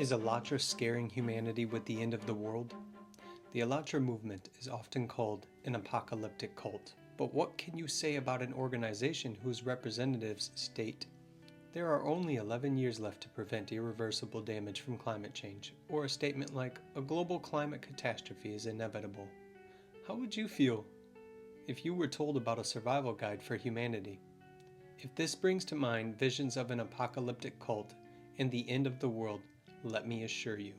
Is ALLATRA scaring humanity with the end of the world? The ALLATRA movement is often called an apocalyptic cult. But what can you say about an organization whose representatives state, "There are only 11 years left to prevent irreversible damage from climate change," or a statement like, "A global climate catastrophe is inevitable"? How would you feel if you were told about a survival guide for humanity? If this brings to mind visions of an apocalyptic cult and the end of the world, let me assure you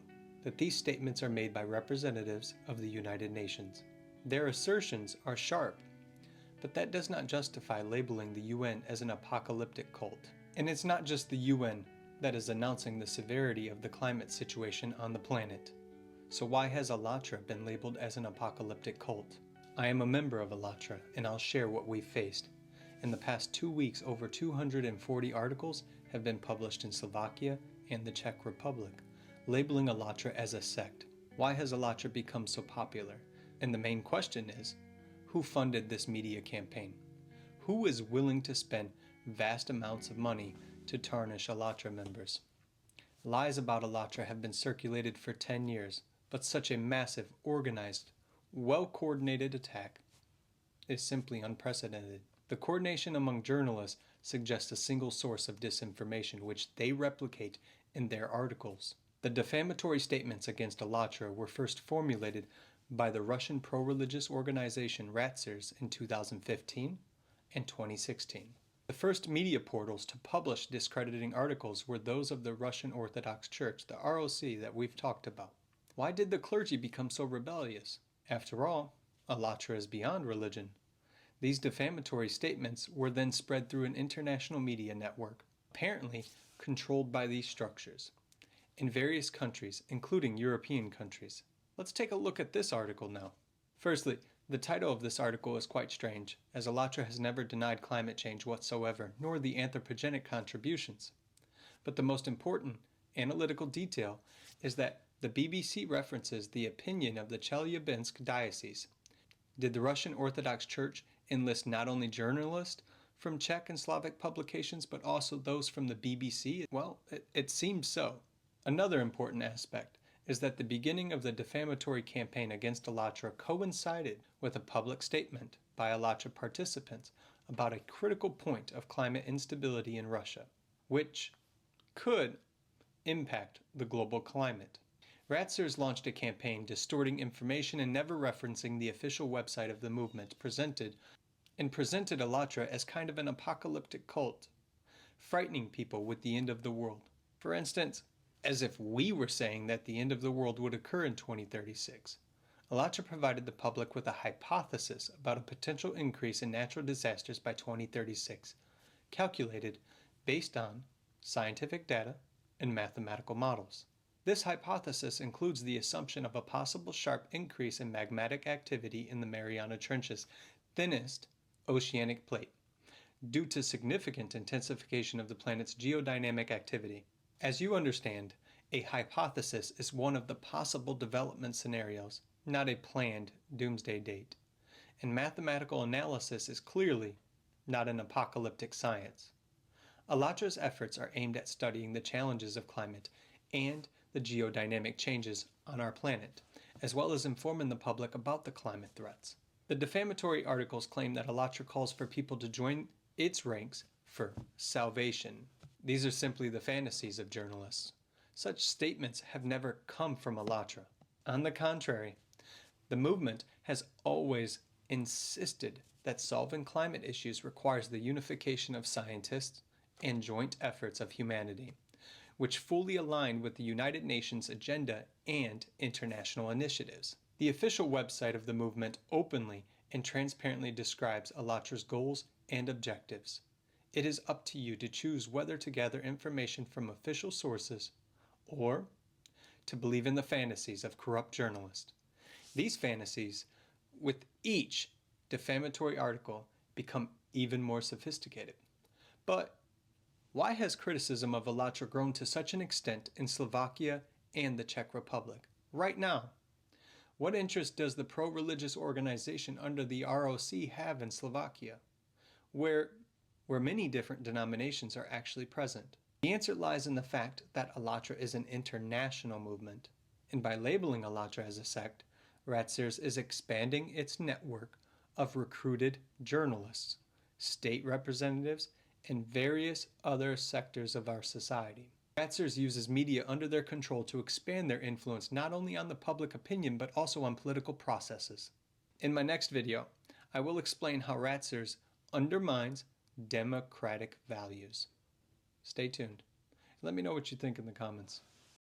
that these statements are made by representatives of the United Nations. Their assertions are sharp, but that does not justify labeling the UN as an apocalyptic cult. And it's not just the UN that is announcing the severity of the climate situation on the planet. So why has ALLATRA been labeled as an apocalyptic cult? I am a member of ALLATRA, and I'll share what we've faced. In the past 2 weeks, over 240 articles have been published in Slovakia and the Czech Republic, labeling ALLATRA as a sect. Why has ALLATRA become so popular? And the main question is, who funded this media campaign? Who is willing to spend vast amounts of money to tarnish ALLATRA members? Lies about ALLATRA have been circulated for 10 years, but such a massive, organized, well-coordinated attack is simply unprecedented. The coordination among journalists suggests a single source of disinformation which they replicate in their articles. The defamatory statements against ALLATRA were first formulated by the Russian pro-religious organization RACIRS in 2015 and 2016. The first media portals to publish discrediting articles were those of the Russian Orthodox Church, the ROC that we've talked about. Why did the clergy become so rebellious? After all, ALLATRA is beyond religion. These defamatory statements were then spread through an international media network, apparently controlled by these structures, in various countries, including European countries. Let's take a look at this article now. Firstly, the title of this article is quite strange, as ALLATRA has never denied climate change whatsoever, nor the anthropogenic contributions. But the most important analytical detail is that the BBC references the opinion of the Chelyabinsk diocese. Did the Russian Orthodox Church enlist not only journalists from Czech and Slavic publications, but also those from the BBC? Well, it seems so. Another important aspect is that the beginning of the defamatory campaign against ALLATRA coincided with a public statement by ALLATRA participants about a critical point of climate instability in Russia, which could impact the global climate. RACIRS launched a campaign distorting information and never referencing the official website of the movement, presented ALLATRA as kind of an apocalyptic cult, frightening people with the end of the world. For instance, as if we were saying that the end of the world would occur in 2036. ALLATRA provided the public with a hypothesis about a potential increase in natural disasters by 2036, calculated based on scientific data and mathematical models. This hypothesis includes the assumption of a possible sharp increase in magmatic activity in the Mariana Trench's thinnest oceanic plate, due to significant intensification of the planet's geodynamic activity. As you understand, a hypothesis is one of the possible development scenarios, not a planned doomsday date. And mathematical analysis is clearly not an apocalyptic science. ALLATRA's efforts are aimed at studying the challenges of climate and the geodynamic changes on our planet, as well as informing the public about the climate threats. The defamatory articles claim that ALLATRA calls for people to join its ranks for salvation. These are simply the fantasies of journalists. Such statements have never come from ALLATRA. On the contrary, the movement has always insisted that solving climate issues requires the unification of scientists and joint efforts of humanity, which fully align with the United Nations agenda and international initiatives. The official website of the movement openly and transparently describes ALLATRA's goals and objectives. It is up to you to choose whether to gather information from official sources or to believe in the fantasies of corrupt journalists. These fantasies, with each defamatory article, become even more sophisticated. But why has criticism of ALLATRA grown to such an extent in Slovakia and the Czech Republic right now? What interest does the pro-religious organization under the ROC have in Slovakia, where many different denominations are actually present? The answer lies in the fact that ALLATRA is an international movement, and by labeling ALLATRA as a sect, RACIRS is expanding its network of recruited journalists, state representatives, and various other sectors of our society. RACIRS uses media under their control to expand their influence not only on the public opinion but also on political processes. In my next video, I will explain how RACIRS undermines democratic values. Stay tuned. Let me know what you think in the comments.